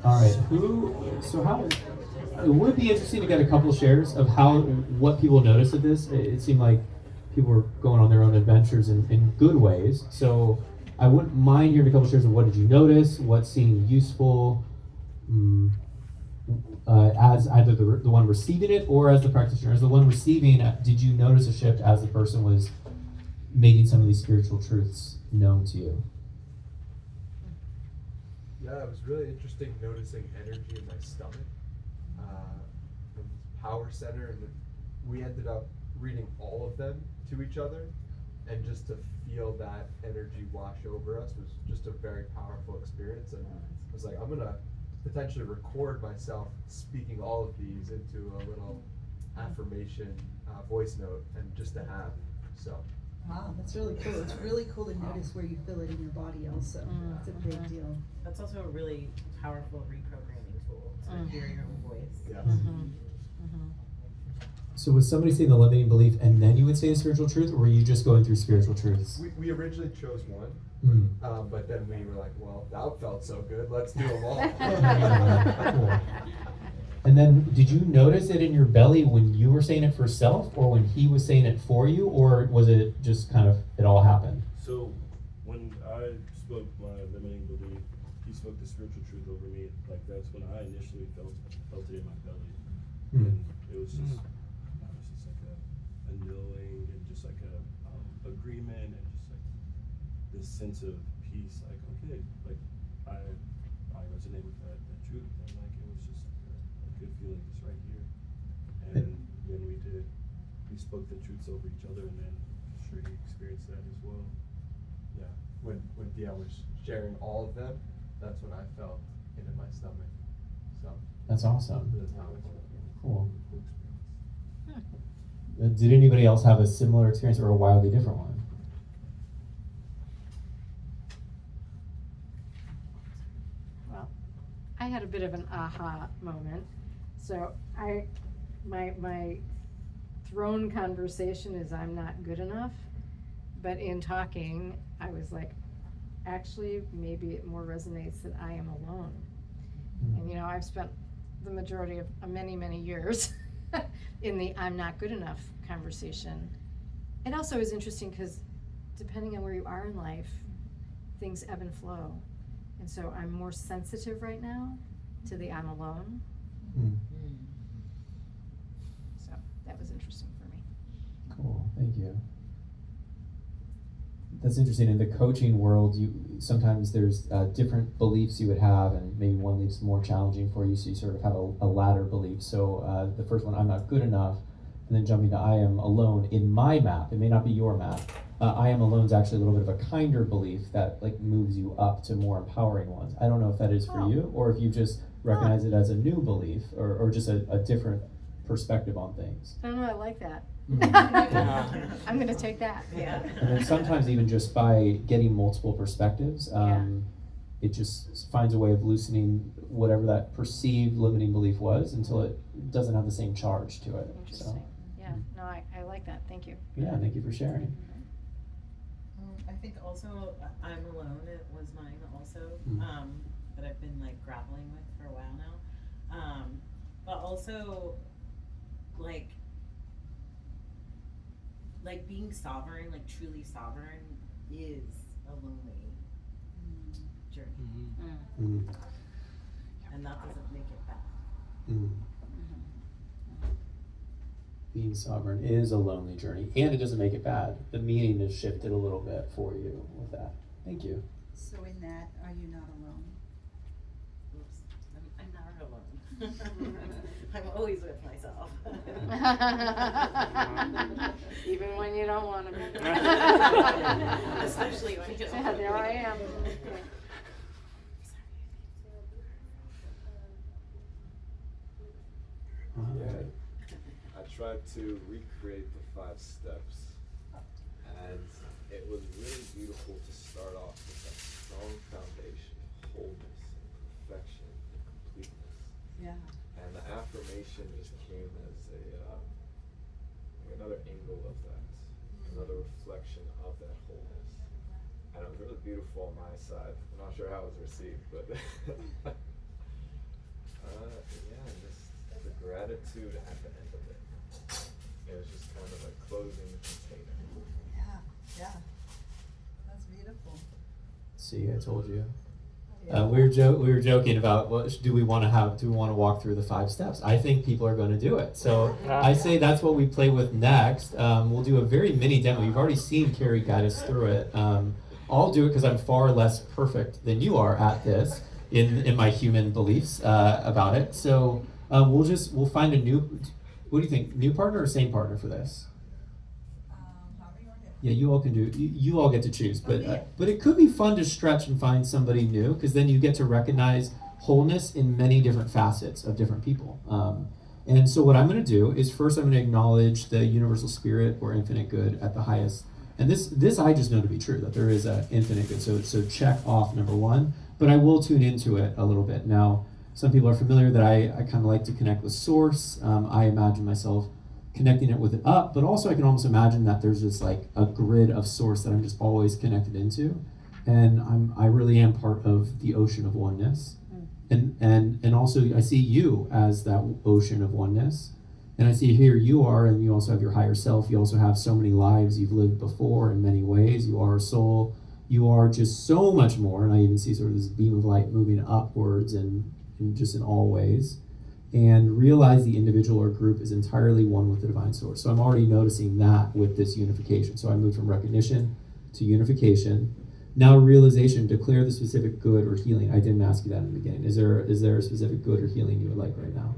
All right. It would be interesting to get a couple shares of what people noticed of this. It seemed like people were going on their own adventures in good ways. So I wouldn't mind hearing a couple shares of what did you notice, what seemed useful, as either the one receiving it or as the practitioner. As the one receiving, did you notice a shift as the person was making some of these spiritual truths known to you? Yeah, it was really interesting noticing energy in my stomach, the power center, and we ended up reading all of them to each other, and just to feel that energy wash over us was just a very powerful experience. And I was like, I'm gonna potentially record myself speaking all of these into a little affirmation voice note, and just to have. So. Wow, that's really cool. It's really cool to notice where you feel it in your body also. It's a big deal. That's also a really powerful reprogramming tool to hear your own voice. Yes. So was somebody saying the limiting belief and then you would say the spiritual truth, or were you just going through spiritual truths? We originally chose one, but then we were like, well, that felt so good, let's do them all. Cool. And then did you notice it in your belly when you were saying it for self, or when he was saying it for you, or was it just kind of, it all happened? So when I spoke my limiting belief, he spoke the spiritual truth over me. Like that's when I initially felt it in my belly. And it was just like a knowing and just like a agreement and just like this sense of peace. Like, okay, like I resonate with that truth, and like it was just like a good feeling just right here. And then we spoke the truths over each other, and then sure he experienced that as well. Yeah, when Dia was sharing all of them, that's when I felt it in my stomach. So That's awesome. that's how it's Cool. cool experience. Did anybody else have a similar experience or a wildly different one? Well, I had a bit of an aha moment. So my thrown conversation is I'm not good enough, but in talking, I was like, actually, maybe it more resonates that I am alone. And you know, I've spent the majority of many years in the I'm not good enough conversation. It also is interesting because depending on where you are in life, things ebb and flow. And so I'm more sensitive right now to the I'm alone. So that was interesting for me. Cool, thank you. That's interesting. In the coaching world, sometimes there's different beliefs you would have, and maybe one belief's more challenging for you, so you sort of have a ladder belief. So the first one, I'm not good enough, and then jumping to I am alone in my map. It may not be your map. I am alone is actually a little bit of a kinder belief that like moves you up to more empowering ones. I don't know if that is for you, or if you just recognize it as a new belief, or just a different perspective on things. I don't know, I like that. I'm gonna take that. Yeah. And then sometimes even just by getting multiple perspectives, it just finds a way of loosening whatever that perceived limiting belief was until it doesn't have the same charge to it. Interesting. So, Yeah, no, I like that. Thank you. yeah, thank you for sharing. I think also I'm alone. It was mine also, that I've been like grappling with for a while now. But also like being sovereign, like truly sovereign, is a lonely journey, and that doesn't make it bad. being sovereign is a lonely journey, and it doesn't make it bad. The meaning is shifted a little bit for you with that. Thank you. So in that, are you not alone? Oops, I'm never alone. I'm always with myself. Even when you don't want to be. Especially when you don't. Yeah, there I am. I tried to recreate the 5 steps, and it was really beautiful to start off with that strong foundation of wholeness and perfection and completeness. Yeah. And the affirmation just came as another angle of that, another reflection of that wholeness. And it was really beautiful on my side. I'm not sure how it was received, but yeah, just the gratitude at the end of it. It was just kind of a closing container. Yeah. That's beautiful. See, I told you. We were joking about do we want to walk through the 5 steps? I think people are going to do it. So I say that's what we play with next. We'll do a very mini demo. You've already seen Carrie guide us through it. I'll do it because I'm far less perfect than you are at this in my human beliefs about it. So we'll find a new. What do you think? New partner or same partner for this? Yeah, you all can do. You all get to choose, but it could be fun to stretch and find somebody new, because then you get to recognize wholeness in many different facets of different people. And so what I'm going to do is first I'm going to acknowledge the universal spirit or infinite good at the highest. And this I just know to be true, that there is an infinite good. So check off number 1. But I will tune into it a little bit. Now, some people are familiar that I kind of like to connect with source. I imagine myself connecting it with it up, but also I can almost imagine that there's just like a grid of source that I'm just always connected into, and I really am part of the ocean of oneness, and also I see you as that ocean of oneness, and I see here you are, and you also have your higher self. You also have so many lives you've lived before in many ways. You are a soul. You are just so much more, and I even see sort of this beam of light moving upwards and just in all ways. And realize the individual or group is entirely one with the divine source. So I'm already noticing that with this unification. So I moved from recognition to unification. Now realization, declare the specific good or healing. I didn't ask you that in the beginning. Is there a specific good or healing you would like right now?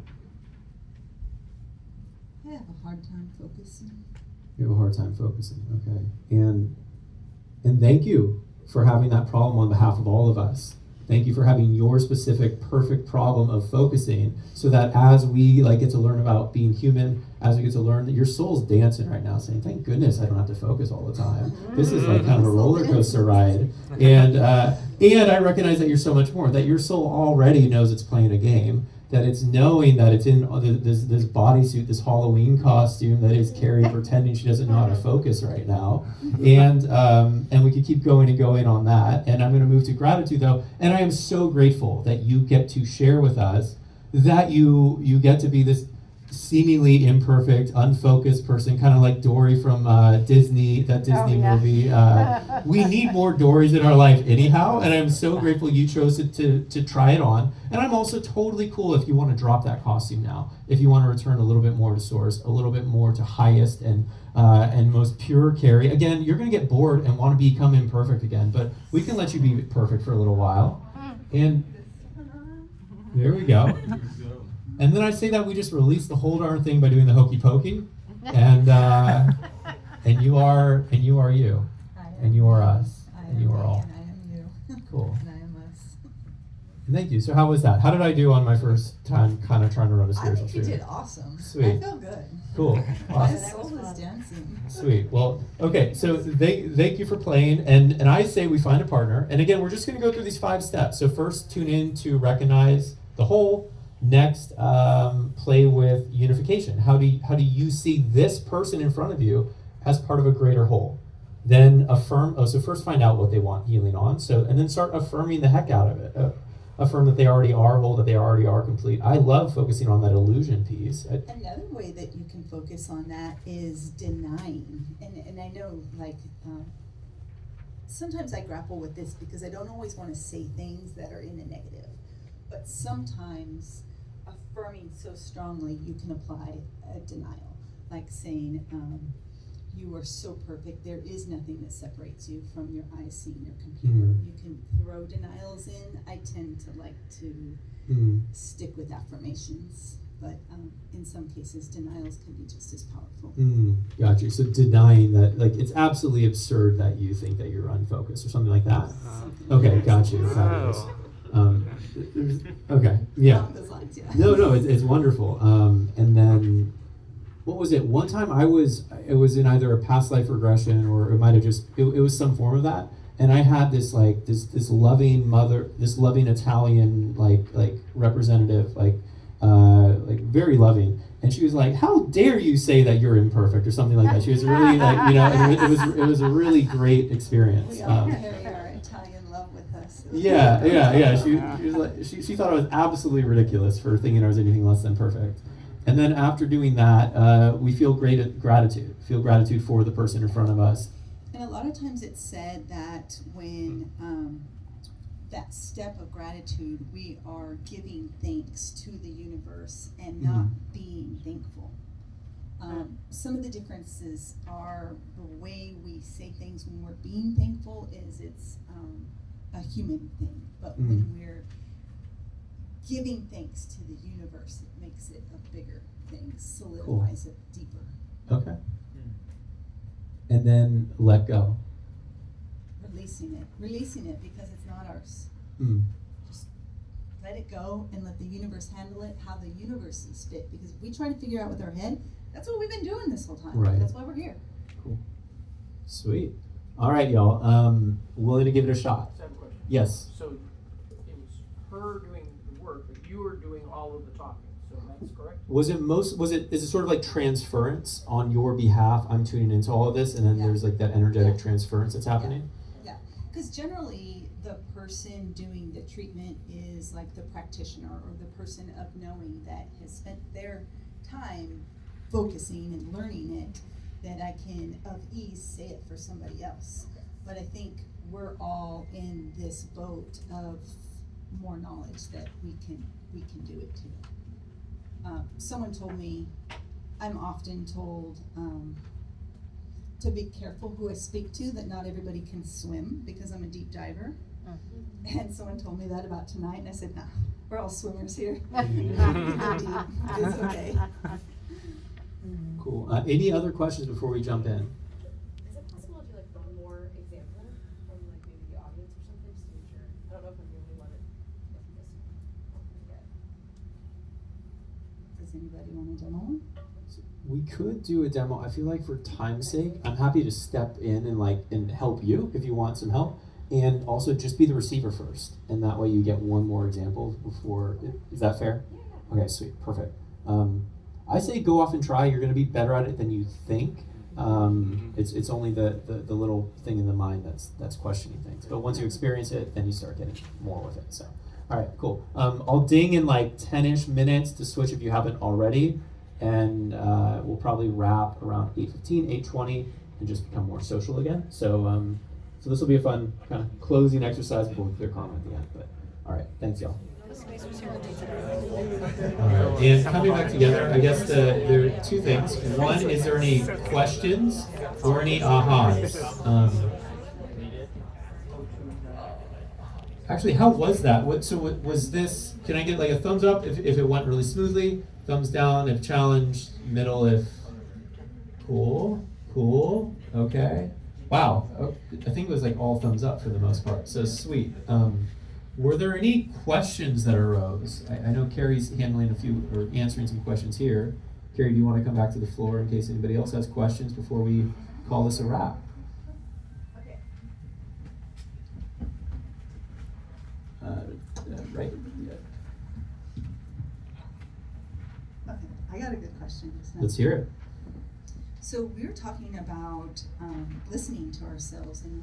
I have a hard time focusing. You have a hard time focusing, okay. And thank you for having that problem on behalf of all of us. Thank you for having your specific perfect problem of focusing, so that as we get to learn about being human, as we get to learn that your soul's dancing right now, saying, thank goodness I don't have to focus all the time. This is like kind of a roller coaster ride. And I recognize that you're so much more, that your soul already knows it's playing a game, that it's knowing that it's in this bodysuit, this Halloween costume that is Carrie pretending she doesn't know how to focus right now. And we could keep going and going on that. And I'm going to move to gratitude, though. And I am so grateful that you get to share with us that you get to be this seemingly imperfect, unfocused person, kind of like Dory from Disney, that Disney movie. We need more Dorys in our life anyhow, and I'm so grateful you chose to try it on. And I'm also totally cool if you want to drop that costume now, if you want to return a little bit more to source, a little bit more to highest and most pure Carrie. Again, you're going to get bored and want to become imperfect again, but we can let you be perfect for a little while. And there we go. And then I say that we just release the whole darn thing by doing the hokey pokey, and you are you, and you are us, and you are all. And I am you. Cool. And I am us. And thank you. So how was that? How did I do on my first time kind of trying to run a I spiritual think you truth? did awesome. Sweet. I feel good. Cool. My Awesome. soul is dancing. Sweet. Well, okay, so thank you for playing, and I say we find a partner, and again, we're just going to go through these 5 steps. So first, tune in to recognize the whole. Next, play with unification. How do you see this person in front of you as part of a greater whole? Then affirm. So first find out what they want healing on. And then start affirming the heck out of it. Affirm that they already are whole, that they already are complete. I love focusing on that illusion piece. Another way that you can focus on that is denying. And I know, sometimes I grapple with this because I don't always want to say things that are in a negative. But sometimes affirming so strongly, you can apply a denial. like saying, you are so perfect, there is nothing that separates you from your eyes seeing your computer. You can throw denials in. I tend to like to stick with affirmations, but in some cases, denials can be just as powerful. Gotcha. So denying that, like, it's absolutely absurd that you think that you're unfocused or something like that. Okay, got you. Fabulous. Okay, yeah. Along those lines, yeah. No, it's wonderful. And then, what was it? One time it was in either a past life regression or it might have just, it was some form of that. And I had this like, this loving mother, this loving Italian, like representative, like very loving. And she was like, "How dare you say that you're imperfect," or something like that. She was really like, it was a really great experience. We all carry our Italian love with us. Yeah. She was like, she thought I was absolutely ridiculous for thinking I was anything less than perfect. And then after doing that, we feel gratitude. Feel gratitude for the person in front of us. And a lot of times it's said that when that step of gratitude, we are giving thanks to the universe and not being thankful. Some of the differences are the way we say things when we're being thankful is it's a human thing, but when we're giving thanks to the universe, it makes it a bigger thing, solidifies it deeper. Okay. And then let go. Releasing it because it's not ours. Just let it go and let the universe handle it how the universe sees fit. Because if we try to figure out with our head, that's what we've been doing this whole time. Right. That's why we're here. Cool. Sweet. All right, y'all. Willing to give it a shot? I have a question. Yes. So it was her doing the work, but you were doing all of the talking. So that's correct? Is it sort of like transference on your behalf? I'm tuning into all of this, and then there's like that energetic transference that's happening? Yeah. Because generally, the person doing the treatment is like the practitioner or the person of knowing that has spent their time focusing and learning it, that I can of ease say it for somebody else. But I think we're all in this boat of more knowledge that we can do it too. Someone told me, I'm often told to be careful who I speak to, that not everybody can swim because I'm a deep diver. And someone told me that about tonight, and I said, no, we're all swimmers here. It's okay. Cool. Any other questions before we jump in? Is it possible to do like one more example from like maybe the audience or something, just to make sure? I don't know if I'm the only one that if this won't forget. Does anybody want a demo one? We could do a demo. I feel like for time's sake, I'm happy to step in and help you if you want some help. And also just be the receiver first. And that way you get one more example before. Is that fair? Yeah. Okay, sweet. Perfect. I say go off and try. You're going to be better at it than you think. It's only the little thing in the mind that's questioning things. But once you experience it, then you start getting more with it. So, all right, cool. I'll ding in like 10-ish minutes to switch if you haven't already. And we'll probably wrap around 8:15, 8:20, and just become more social again. So this will be a fun kind of closing exercise before we clear karma at the end. But all right, thanks, y'all. All right, and coming back together, I guess there are two things. One, is there any questions or any ahas? Actually, how was that? Was this? Can I get like a thumbs up if it went really smoothly? Thumbs down if challenged. Middle if cool. Okay. Wow. I think it was like all thumbs up for the most part. So sweet. Were there any questions that arose? I know Carrie's handling a few or answering some questions here. Carrie, do you want to come back to the floor in case anybody else has questions before we call this a wrap? Okay. Right. Okay, I got a good question. Let's hear it. So we were talking about listening to ourselves, and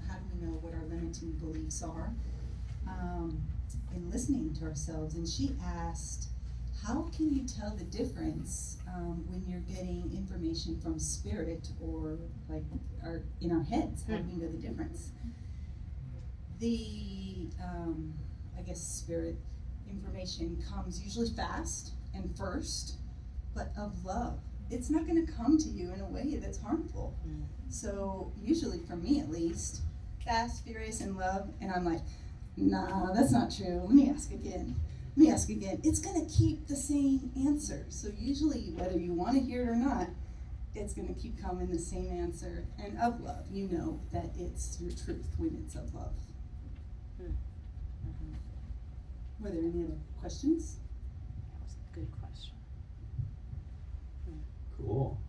how do we know what our limiting beliefs are in listening to ourselves. And she asked, how can you tell the difference when you're getting information from spirit or like in our heads? How do we know the difference? The I guess spirit information comes usually fast and first, but of love. it's not going to come to you in a way that's harmful. So usually, for me at least, fast, furious, in love, and I'm like, nah, that's not true. Let me ask again. Let me ask again. It's going to keep the same answer. So usually, whether you want to hear it or not, it's going to keep coming the same answer. And of love, you know that it's your truth when it's of love. Were there any other questions? That was a good question. Cool.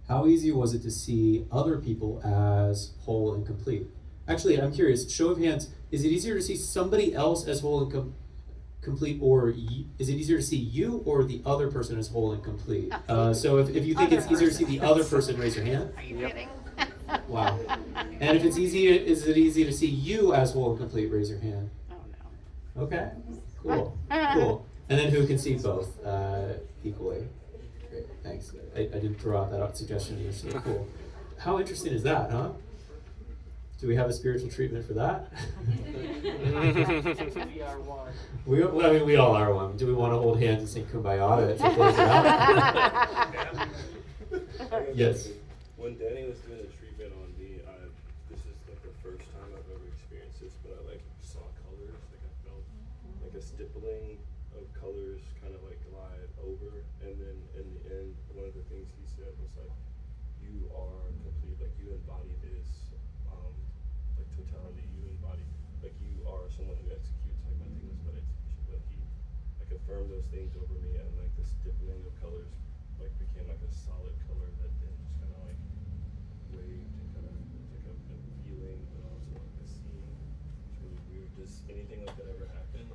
How easy was it to see other people as whole and complete? Actually, I'm curious, show of hands, is it easier to see somebody else as whole and complete, or is it easier to see you or the other person as whole and complete? So if you think it's easier to see the other person, raise your hand. Are you kidding? Wow. And if it's easy, is it easy to see you as whole and complete? Raise your hand. Oh no. Okay. Cool. Cool. And then who can see both equally? Great. Thanks. I didn't throw out that suggestion initially. Cool. How interesting is that, huh? Do we have a spiritual treatment for that? We are one. Well, I mean, we all are one. Do we want to hold hands and sing Kumbaya to close it out? Yes. When Danny was doing the treatment on me, this is like the first time I've ever experienced this, but I like saw colors. Like I felt like a stippling of colors kind of like glide over, and then in the end, one of the things he said was like, "You are complete. Like you embody this, like totality. You embody like you are someone who executes." Like my thing was about execution, but he like affirmed those things over me, and like the stippling of colors like became like a solid color that then just kind of like waved and kind of like a feeling, but also like a scene. It's really weird. Does anything like that ever happen?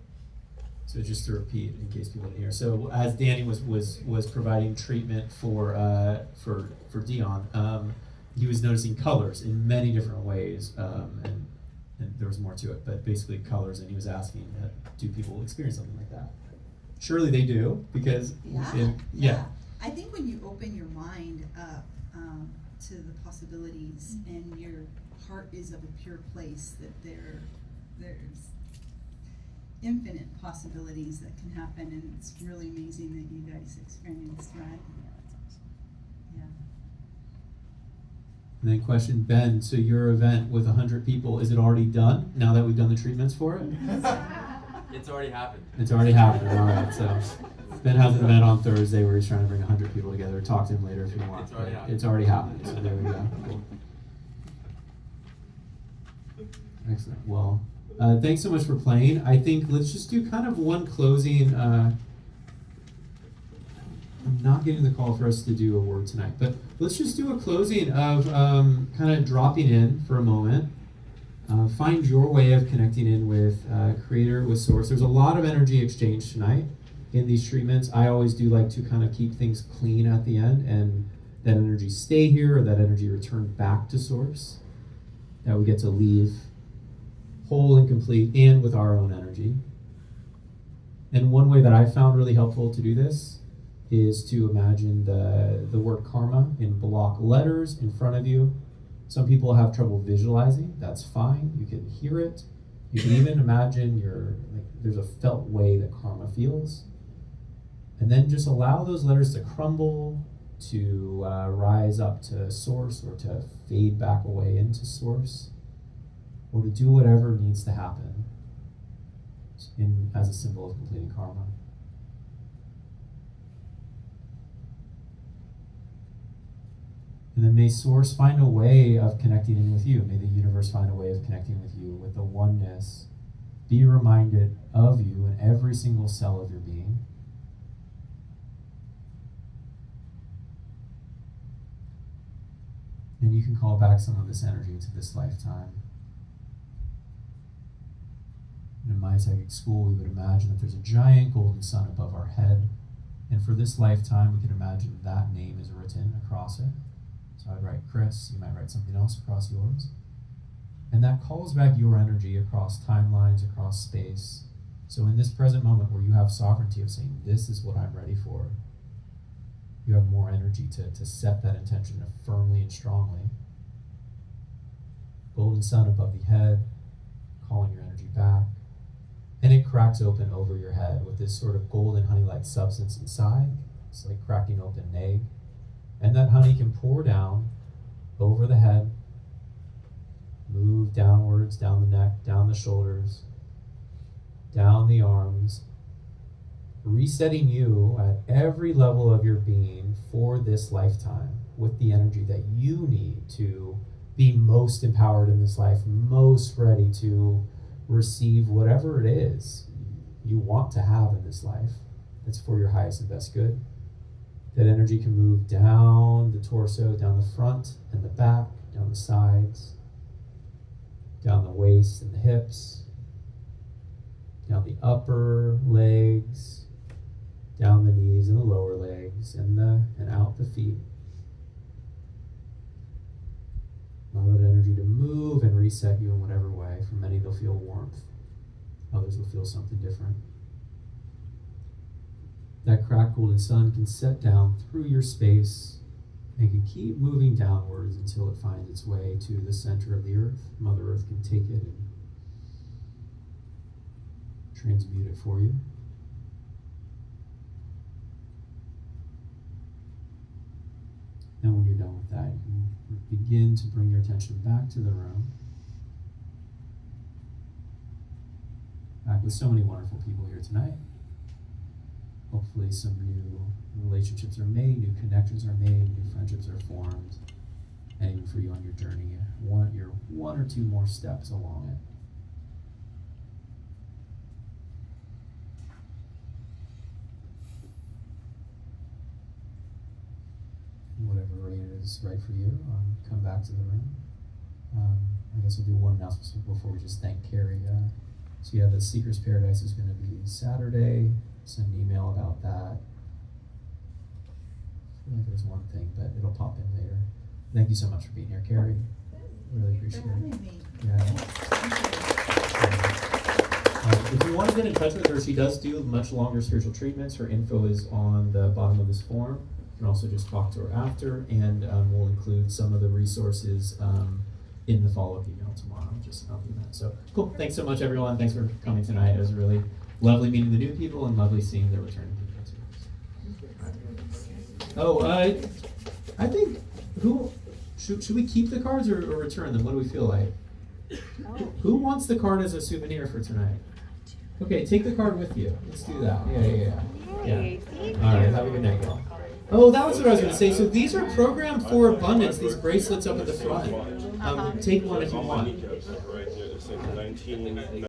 So just to repeat, in case people didn't hear. So as Danny was providing treatment for Dion, he was noticing colors in many different ways, and there was more to it, but basically colors. And he was asking, do people experience something like that? Surely they do, because Yeah. I think when you open your mind up to the possibilities and your heart is of a pure place, that there's infinite possibilities that can happen, and it's really amazing that you guys experienced that. Yeah, that's awesome. Yeah. And then question, Ben, so your event with 100 people, is it already done now that we've done the treatments for it? It's already happened. It's already happened, all right. So Ben has an event on Thursday where he's trying to bring 100 people together. Talk to him later if you want. It's already happened. It's already happened, so there we go. Cool. Excellent. Well, thanks so much for playing. I think let's just do kind of one closing. I'm not getting the call for us to do a word tonight, but let's just do a closing of kind of dropping in for a moment. Find your way of connecting in with Creator, with Source. There's a lot of energy exchange tonight in these treatments. I always do like to kind of keep things clean at the end, and that energy stay here, or that energy return back to Source. That we get to leave whole and complete, and with our own energy. And one way that I found really helpful to do this is to imagine the word karma in block letters in front of you. Some people have trouble visualizing. That's fine. You can hear it. You can even imagine there's a felt way that karma feels. And then just allow those letters to crumble, to rise up to Source, or to fade back away into Source, or to do whatever needs to happen as a symbol of completing karma. And then may Source find a way of connecting in with you. May the universe find a way of connecting with you, with the oneness. Be reminded of you in every single cell of your being. And you can call back some of this energy into this lifetime. In my psychic school, we would imagine that there's a giant golden sun above our head. And for this lifetime, we can imagine that name is written across it. So I'd write Chris, you might write something else across yours. And that calls back your energy across timelines, across space. So in this present moment where you have sovereignty of saying, this is what I'm ready for, you have more energy to set that intention firmly and strongly. Golden sun above the head, calling your energy back. And it cracks open over your head with this sort of golden honey-like substance inside. It's like cracking open an egg. And that honey can pour down over the head, move downwards, down the neck, down the shoulders, down the arms, resetting you at every level of your being for this lifetime with the energy that you need to be most empowered in this life, most ready to receive whatever it is you want to have in this life that's for your highest and best good. That energy can move down the torso, down the front and the back, down the sides, down the waist and the hips, down the upper legs, down the knees and the lower legs, and out the feet. Allow that energy to move and reset you in whatever way. For many, they'll feel warmth. Others will feel something different. That cracked golden sun can set down through your space and can keep moving downwards until it finds its way to the center of the earth. Mother Earth can take it and transmute it for you. And when you're done with that, you can begin to bring your attention back to the room. Back with so many wonderful people here tonight. Hopefully some new relationships are made, new connections are made, new friendships are formed. And even for you on your journey, you're one or two more steps along it. Whatever rate is right for you, come back to the room. I guess we'll do one announcement before we just thank Carrie. So yeah, the Seeker's Paradise is going to be Saturday. Send an email about that. I feel like there's one thing, but it'll pop in later. Thank you so much for being here, Carrie. Really appreciate it. Yeah. If you want to get in touch with her, she does do much longer spiritual treatments. Her info is on the bottom of this form. You can also just talk to her after, and we'll include some of the resources in the follow-up email tomorrow, just about that. So cool. Thanks so much, everyone. Thanks for coming tonight. It was really lovely meeting the new people and lovely seeing the returning people too. Oh, I think should we keep the cards or return them? What do we feel like? Who wants the card as a souvenir for tonight? Okay, take the card with you. Let's do that. Yeah. All right, have a good night, y'all. Oh, that was what I was going to say. So these are programmed for abundance, these bracelets up at the front. Take one if you want.